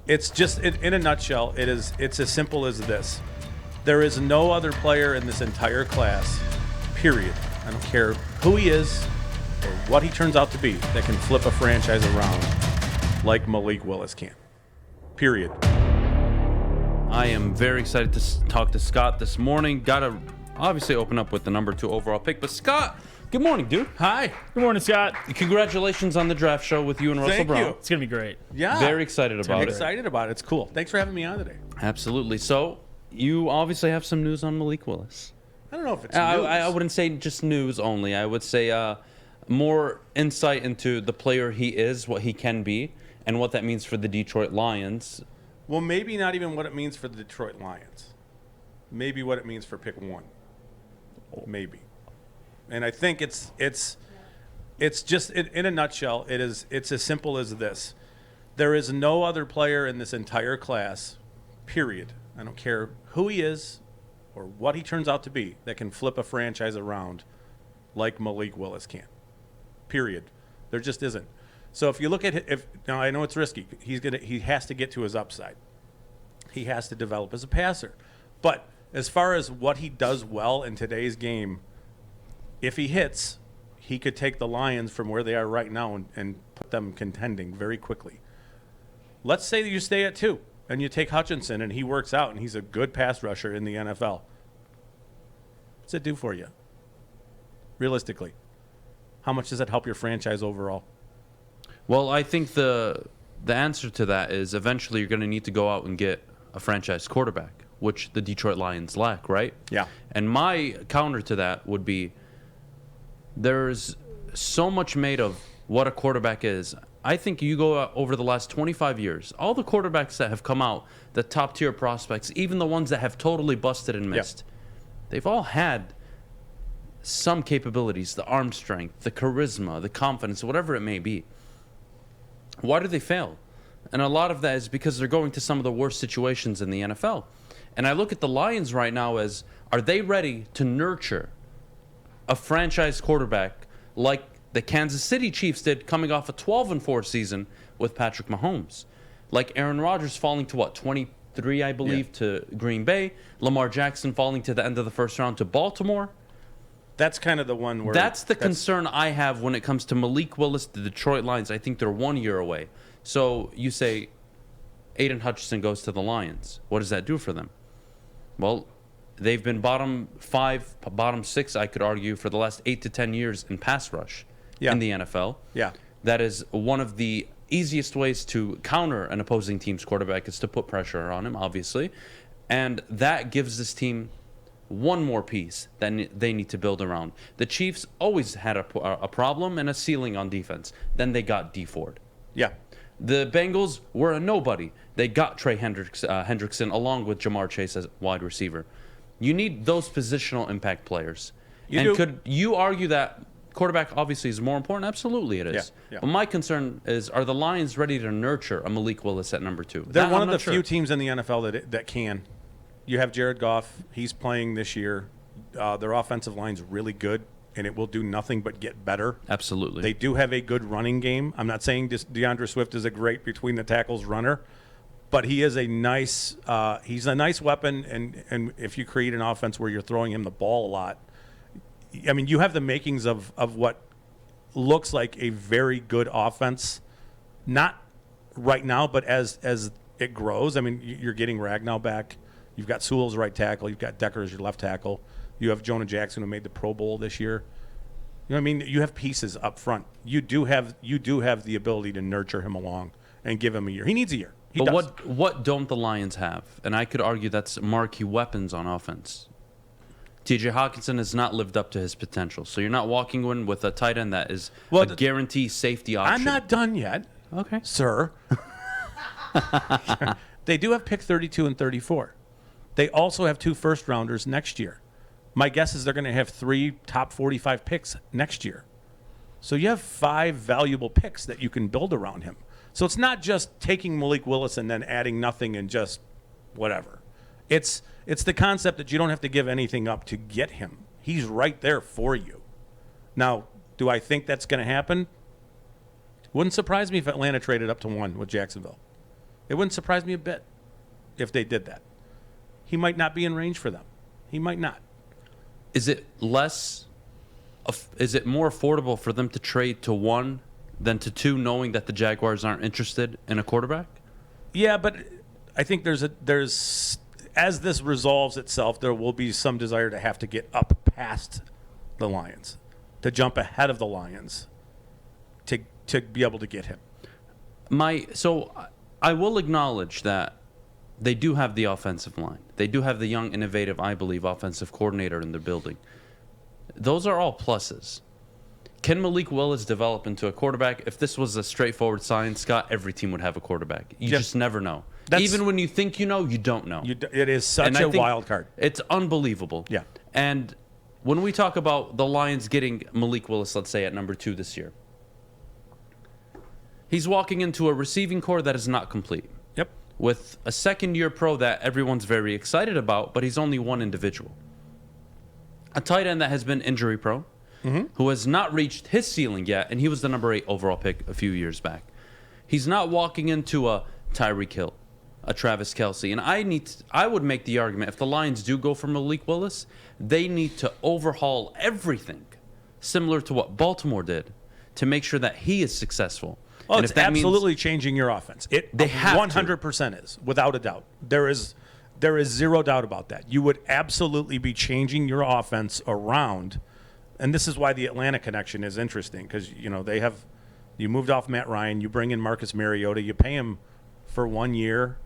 It's just in a nutshell. It's as simple as this. There is no other player in this entire class, period. I don't care who he is or what he turns out to be, that can flip a franchise around like Malik Willis can. Period. I am very excited to talk to Scott this morning. Got to obviously open up with the number 2 overall pick. But Scott, good morning, dude. Hi. Good morning, Scott. Congratulations on the draft show with you and Russell Brown. You. It's going to be great. Yeah. Very excited about it. Excited about it. It's cool. Thanks for having me on today. Absolutely. So you obviously have some news on Malik Willis. I don't know if it's news. news. I wouldn't say just news only. I would say more insight into the player he is, what he can be, and what that means for the Detroit Lions. Well, maybe not even what it means for the Detroit Lions. Maybe what it means for pick 1. Maybe. And I think it's just in a nutshell. It's as simple as this. There is no other player in this entire class, period. I don't care who he is or what he turns out to be, that can flip a franchise around like Malik Willis can. Period. There just isn't. So if you look at it, now I know it's risky. He has to get to his upside. He has to develop as a passer. But as far as what he does well in today's game, if he hits, he could take the Lions from where they are right now and put them contending very quickly. Let's say that you stay at 2 and you take Hutchinson and he works out and he's a good pass rusher in the NFL. What's it do for you? Realistically, how much does it help your franchise overall? Well, I think the answer to that is eventually you're going to need to go out and get a franchise quarterback, which the Detroit Lions lack, right? Yeah. And my counter to that would be there's so much made of what a quarterback is. I think you go over the last 25 years, all the quarterbacks that have come out, the top-tier prospects, even the ones that have totally busted and missed, they've all had some capabilities, the arm strength, the charisma, the confidence, whatever it may be. Why do they fail? And a lot of that is because they're going to some of the worst situations in the NFL. And I look at the Lions right now as, are they ready to nurture a franchise quarterback like the Kansas City Chiefs did coming off a 12-4 season with Patrick Mahomes? Like Aaron Rodgers falling to 23, I believe, to Green Bay. Lamar Jackson falling to the end of the first round to Baltimore. That's kind of the one where... That's the concern I have when it comes to Malik Willis, the Detroit Lions. I think they're 1 year away. So you say Aiden Hutchinson goes to the Lions. What does that do for them? Well, they've been bottom 5, bottom 6, I could argue, for the last 8 to 10 years in pass rush in the NFL. Yeah. That is one of the easiest ways to counter an opposing team's quarterback is to put pressure on him, obviously. And that gives this team one more piece that they need to build around. The Chiefs always had a problem and a ceiling on defense. Then they got D Ford. Yeah. The Bengals were a nobody. They got Trey Hendrickson along with Jamar Chase as wide receiver. You need those positional impact players. Could you argue that quarterback obviously is more important? Absolutely it is. Yeah. But my concern is, are the Lions ready to nurture a Malik Willis at number 2? They're one of the few teams in the NFL that can. You have Jared Goff. He's playing this year. Their offensive line's really good, and it will do nothing but get better. Absolutely. They do have a good running game. I'm not saying DeAndre Swift is a great between the tackles runner, but he is a nice weapon, and if you create an offense where you're throwing him the ball a lot, I mean, you have the makings of what looks like a very good offense. Not right now, but as it grows. I mean, you're getting Ragnow back. You've got Sewell's right tackle. You've got Decker as your left tackle. You have Jonah Jackson, who made the Pro Bowl this year. You know what I mean? You have pieces up front. You do have the ability to nurture him along and give him a year. He needs a year. But what don't the Lions have? And I could argue that's marquee weapons on offense. TJ Hawkinson has not lived up to his potential. So you're not walking in with a tight end that is a guarantee safety option. I'm not done yet. Okay. Sir. They do have pick 32 and 34. They also have 2 first-rounders next year. My guess is they're going to have 3 top 45 picks next year. So you have 5 valuable picks that you can build around him. So it's not just taking Malik Willis and then adding nothing and just whatever. It's the concept that you don't have to give anything up to get him. He's right there for you. Now, do I think that's going to happen? Wouldn't surprise me if Atlanta traded up to 1 with Jacksonville. It wouldn't surprise me a bit if they did that. He might not be in range for them. He might not. Is it more affordable for them to trade to 1 than to 2, knowing that the Jaguars aren't interested in a quarterback? Yeah, but I think there's as this resolves itself, there will be some desire to have to get up past the Lions, to jump ahead of the Lions, to be able to get him. So I will acknowledge that they do have the offensive line. They do have the young, innovative, I believe, offensive coordinator in their building. Those are all pluses. Can Malik Willis develop into a quarterback? If this was a straightforward sign, Scott, every team would have a quarterback. You just never know. Even when you think you know, you don't know. It is such a wild card. It's unbelievable. Yeah. And when we talk about the Lions getting Malik Willis, let's say, at number 2 this year, he's walking into a receiving core that is not complete. Yep. With a second-year pro that everyone's very excited about, but he's only one individual. A tight end that has been injury-prone, who has not reached his ceiling yet, and he was the number 8 overall pick a few years back. He's not walking into a Tyreek Hill, a Travis Kelce. And I would make the argument, if the Lions do go for Malik Willis, they need to overhaul everything, similar to what Baltimore did, to make sure that he is successful. Oh, and it's if that absolutely changing your offense. They have 100% is, without a doubt. There is zero doubt about that. You would absolutely be changing your offense around, and this is why the Atlanta connection is interesting, because you moved off Matt Ryan, you bring in Marcus Mariota, you pay him for 1 year.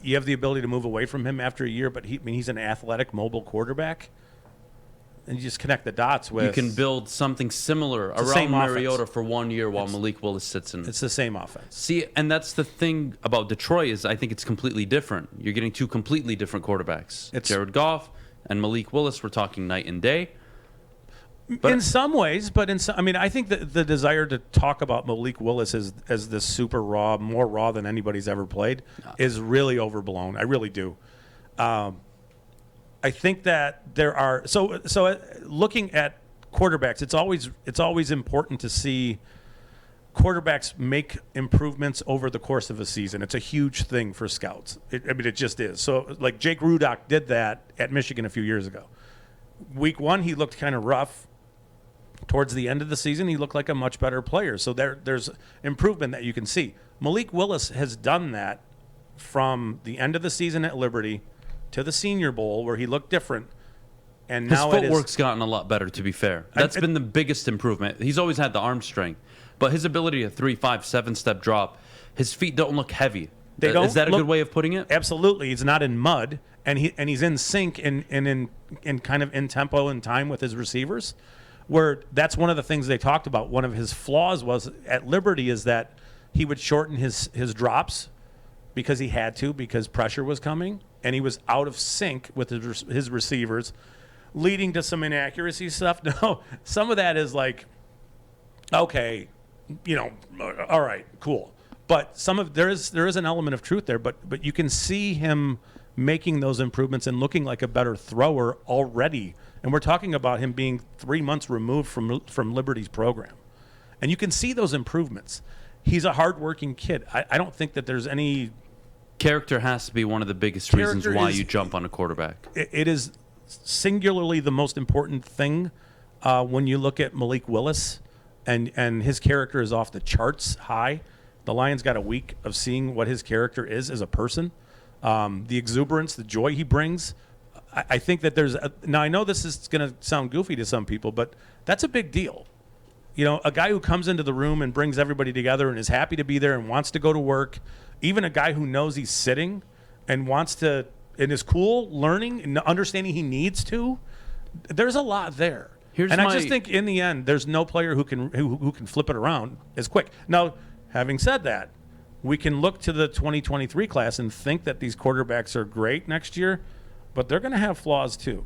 You have the ability to move away from him after a year, but he's an athletic, mobile quarterback. And you just connect the dots with... You can build something similar around Mariota for 1 year while Malik Willis sits in. It's the same offense. See, and that's the thing about Detroit is I think it's completely different. You're getting 2 completely different quarterbacks. Jared Goff and Malik Willis, we're talking night and day. But in some ways, I think that the desire to talk about Malik Willis as this super raw, more raw than anybody's ever played, is really overblown. I really do. I think that there are looking at quarterbacks, it's always important to see quarterbacks make improvements over the course of a season. It's a huge thing for scouts. It just is. So like Jake Rudock did that at Michigan a few years ago. Week 1, he looked kind of rough. Towards the end of the season, he looked like a much better player. So there's improvement that you can see. Malik Willis has done that from the end of the season at Liberty to the Senior Bowl, where he looked different. And his now footwork's gotten a lot better, to be fair. That's been the biggest improvement. He's always had the arm strength. But his ability to 3, 5, 7-step drop, his feet don't look heavy. Is that a good way of putting it? Absolutely. He's not in mud, and he's in sync and in kind of in tempo and time with his receivers. Where that's one of the things they talked about. One of his flaws was at Liberty is that he would shorten his drops because he had to, because pressure was coming, and he was out of sync with his receivers, leading to some inaccuracy stuff. No, some of that is like, okay, all right, cool. But there is an element of truth there, but you can see him making those improvements and looking like a better thrower already. And we're talking about him being 3 months removed from Liberty's program. And you can see those improvements. He's a hardworking kid. I don't think that there's any... Character has to be one of the biggest reasons why you jump on a quarterback. It is singularly the most important thing when you look at Malik Willis. And his character is off the charts high. The Lions got a week of seeing what his character is as a person. The exuberance, the joy he brings... I think that now I know this is going to sound goofy to some people, but that's a big deal. A guy who comes into the room and brings everybody together and is happy to be there and wants to go to work, even a guy who knows he's sitting and wants to, and is cool learning and understanding he needs to, there's a lot there. I just think in the end, there's no player who can flip it around as quick. Now, having said that, we can look to the 2023 class and think that these quarterbacks are great next year, but they're going to have flaws too.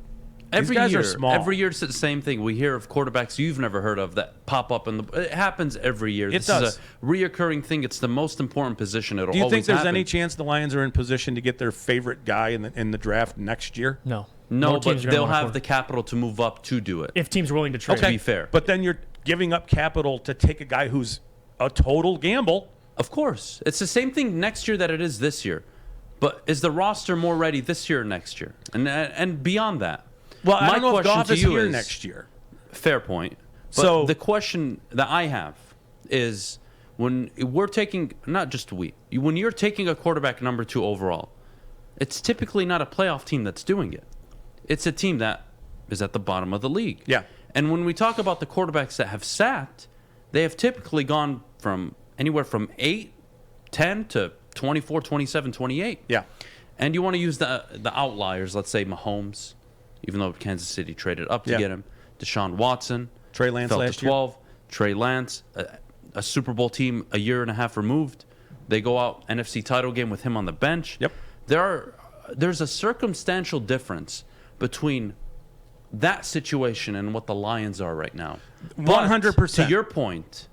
These guys are small. Every year it's the same thing. We hear of quarterbacks you've never heard of that pop up it happens every year. This is a reoccurring thing. It's the most important position. Do you think there's any chance the Lions are in position to get their favorite guy in the draft next year? No, but they'll have the capital to move up to do it. If teams are willing to trade. To be fair. But then you're giving up capital to take a guy who's a total gamble Of course. It's the same thing next year that it is this year. But is the roster more ready this year or next year? And beyond that. Well, I my don't know if question Goff to is you here is, next year. Fair point. But So- the question that I have is when we're taking, not just when you're taking a quarterback number 2 overall, it's typically not a playoff team that's doing it. It's a team that is at the bottom of the league. Yeah. And when we talk about the quarterbacks that have sat, they have typically gone from anywhere from 8, 10 to 24, 27, 28. Yeah. And you want to use the outliers, let's say Mahomes, even though Kansas City traded up to Yeah. get him. Deshaun Watson. Trey Lance fell last to year. 12. Trey Lance, a Super Bowl team a year and a half removed. They go out NFC title game with him on the bench. Yep. There's a circumstantial difference between that situation and what the Lions are right now. 100%. To your point,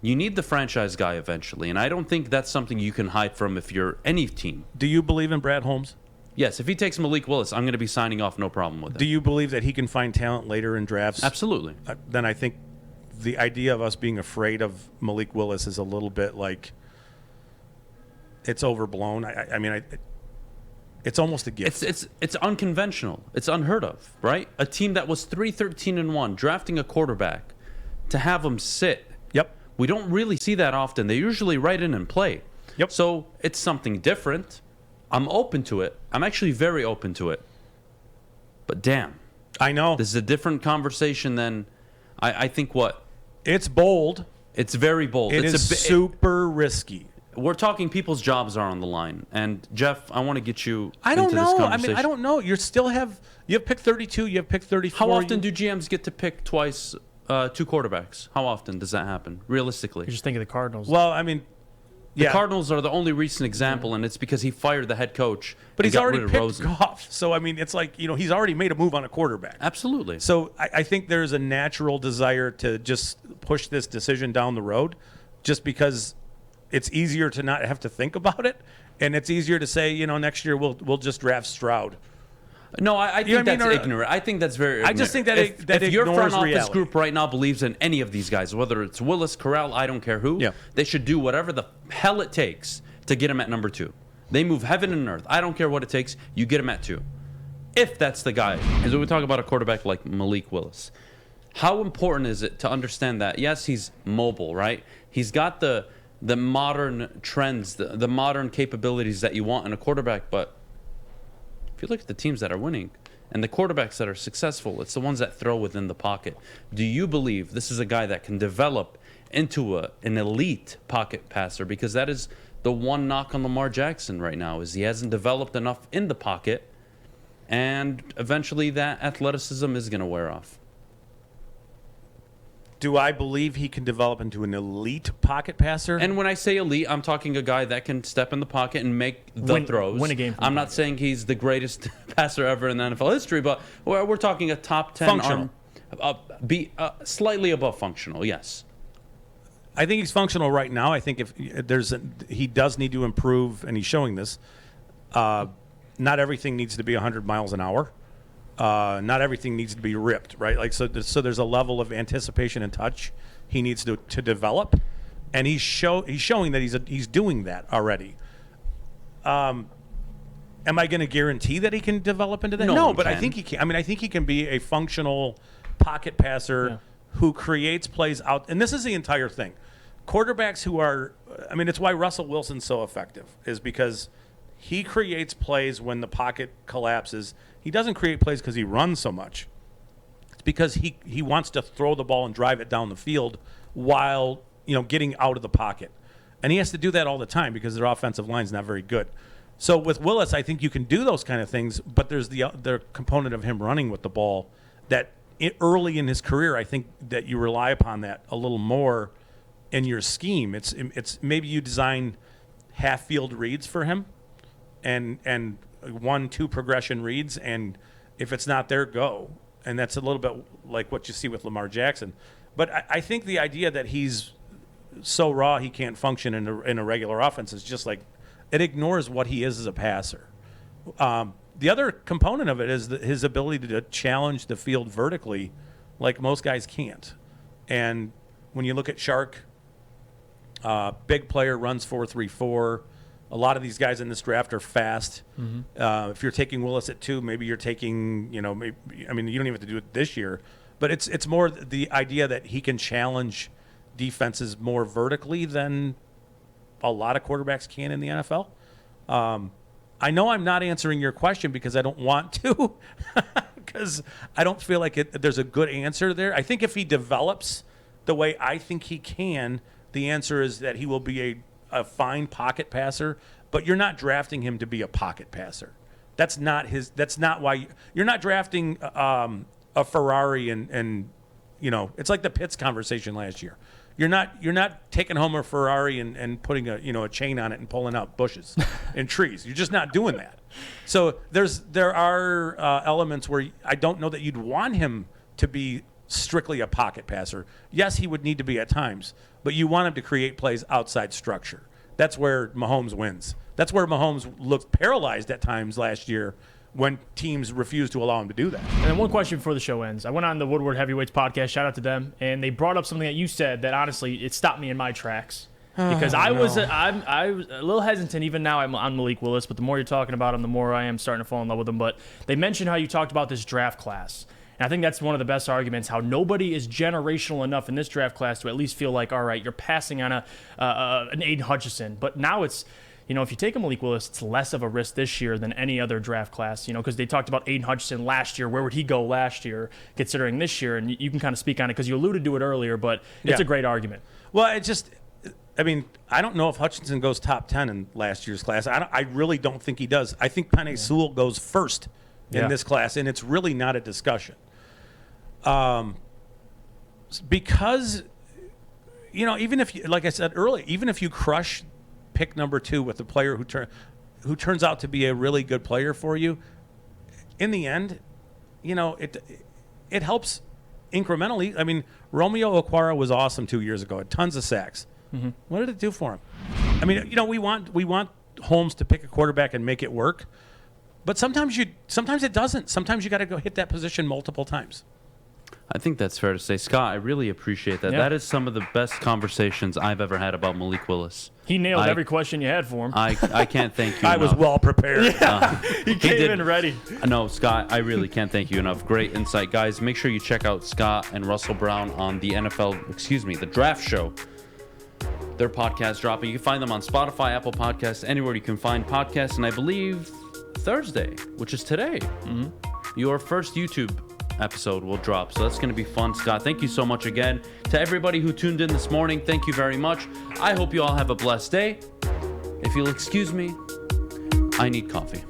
you need the franchise guy eventually, and I don't think that's something you can hide from if you're any team. Do you believe in Brad Holmes? Yes, if he takes Malik Willis, I'm going to be signing off, no problem with it. Do you believe that he can find talent later in drafts? Absolutely. Then I think the idea of us being afraid of Malik Willis is a little bit like it's overblown. I mean, it's almost a gift. It's unconventional. It's unheard of, right? A team that was 3-13-1, drafting a quarterback, to have them sit. Yep. We don't really see that often. They usually write in and play. Yep. So it's something different. I'm open to it. I'm actually very open to it. But damn, I know. this is a different conversation than I think what? It's bold. It's very bold. It It's is super risky. We're talking people's jobs are on the line. And Jeff, I want to get you I don't into this know. I conversation. mean, I don't know. You have pick 32. You have pick 34. How often do GMs get to pick twice 2 quarterbacks? How often does that happen, realistically? You just think of the Cardinals. Well, I mean, The Cardinals are the only recent example, and it's because he fired the head coach. but and he's got already rid of picked Rosen. Goff. So I mean, it's like he's already made a move on a quarterback. Absolutely. So I think there's a natural desire to just push this decision down the road, just because it's easier to not have to think about it, and it's easier to say, next year we'll just draft Stroud. No, I think know what I mean? that's Or- ignorant. I think that's very I ignorant. just think that if, it- that if your ignores front office reality. group right now believes in any of these guys, whether it's Willis, Corral, I don't care who, Yeah. they should do whatever the hell it takes to get him at number 2. They move heaven and earth. I don't care what it takes. You get him at 2. If that's the guy. Because when we talk about a quarterback like Malik Willis, how important is it to understand that, yes, he's mobile, right? He's got the modern trends, the modern capabilities that you want in a quarterback, but if you look at the teams that are winning and the quarterbacks that are successful, it's the ones that throw within the pocket. Do you believe this is a guy that can develop into an elite pocket passer? Because that is the one knock on Lamar Jackson right now, is he hasn't developed enough in the pocket, and eventually that athleticism is going to wear off. Do I believe he can develop into an elite pocket passer? And when I say elite, I'm talking a guy that can step in the pocket and make the throws. win a game from the I'm not pocket. saying he's the greatest passer ever in the NFL history, but we're talking a top 10 Functional. slightly above functional, yes. I think he's functional right now. I think if he does need to improve, and he's showing this. Not everything needs to be 100 miles an hour. Not everything needs to be ripped, right? Like so there's a level of anticipation and touch he needs to develop, and he's showing that he's doing that already. Am I going to guarantee that he can develop into that? No No, one but I can. think he can. I mean, I think he can be a functional pocket passer who creates plays out. And this is the entire thing. Quarterbacks who are, I mean, it's why Russell Wilson's so effective, is because he creates plays when the pocket collapses. He doesn't create plays because he runs so much. It's because he wants to throw the ball and drive it down the field while getting out of the pocket. And he has to do that all the time because their offensive line's not very good. So with Willis, I think you can do those kind of things, but there's the component of him running with the ball that early in his career, I think that you rely upon that a little more in your scheme. It's maybe you design half field reads for him and 1-2 progression reads, and if it's not there, go. And that's a little bit like what you see with Lamar Jackson. But I think the idea that he's so raw he can't function in a regular offense is just like, it ignores what he is as a passer. The other component of it is his ability to challenge the field vertically like most guys can't. And when you look at Shark, Big player, runs 4.34. A lot of these guys in this draft are fast. If you're taking Willis at 2, maybe you're taking, you don't even have to do it this year. But it's more the idea that he can challenge defenses more vertically than a lot of quarterbacks can in the NFL. I know I'm not answering your question because I don't want to, because I don't feel like there's a good answer there. I think if he develops the way I think he can, the answer is that he will be a fine pocket passer, but you're not drafting him to be a pocket passer. That's not why you're not drafting a Ferrari and it's like the Pitts conversation last year. You're not taking home a Ferrari and putting a chain on it and pulling out bushes and trees. You're just not doing that. So there are elements where I don't know that you'd want him to be strictly a pocket passer. Yes, he would need to be at times, but you want him to create plays outside structure. That's where Mahomes wins. That's where Mahomes looked paralyzed at times last year when teams refused to allow him to do that. And then one question before the show ends. I went on the Woodward Heavyweights podcast, shout out to them, and they brought up something that you said that honestly, it stopped me in my tracks. Because I was a little hesitant even now on Malik Willis, but the more you're talking about him, the more I am starting to fall in love with him. But they mentioned how you talked about this draft class. And I think that's one of the best arguments, how nobody is generational enough in this draft class to at least feel like, all right, you're passing on an Aiden Hutchinson. But now it's, if you take a Malik Willis, it's less of a risk this year than any other draft class, because they talked about Aiden Hutchinson last year. Where would he go last year, considering this year? And you can kind of speak on it because you alluded to it earlier, but it's a great argument. Well, I don't know if Hutchinson goes top 10 in last year's class. I really don't think he does. I think Penei Sewell goes first in this class, and it's really not a discussion. Because, even if you, like I said earlier, even if you crush pick number 2 with a player who turns out to be a really good player for you, in the end, it helps incrementally. I mean, Romeo Okwara was awesome 2 years ago, had tons of sacks. Mm-hmm. What did it do for him? I mean, we want Holmes to pick a quarterback and make it work, but sometimes it doesn't. Sometimes you got to go hit that position multiple times. I think that's fair to say. Scott, I really appreciate that. Yeah. That is some of the best conversations I've ever had about Malik Willis. He nailed every question you had for him. I can't thank you enough. I was well prepared. Yeah. He came in ready. No, Scott, I really can't thank you enough. Great insight. Guys, make sure you check out Scott and Russell Brown on the the Draft Show. Their podcast dropping. You can find them on Spotify, Apple Podcasts, anywhere you can find podcasts. And I believe Thursday, which is today, your first YouTube episode will drop. So that's going to be fun. Scott, thank you so much again. To everybody who tuned in this morning, thank you very much. I hope you all have a blessed day. If you'll excuse me, I need coffee.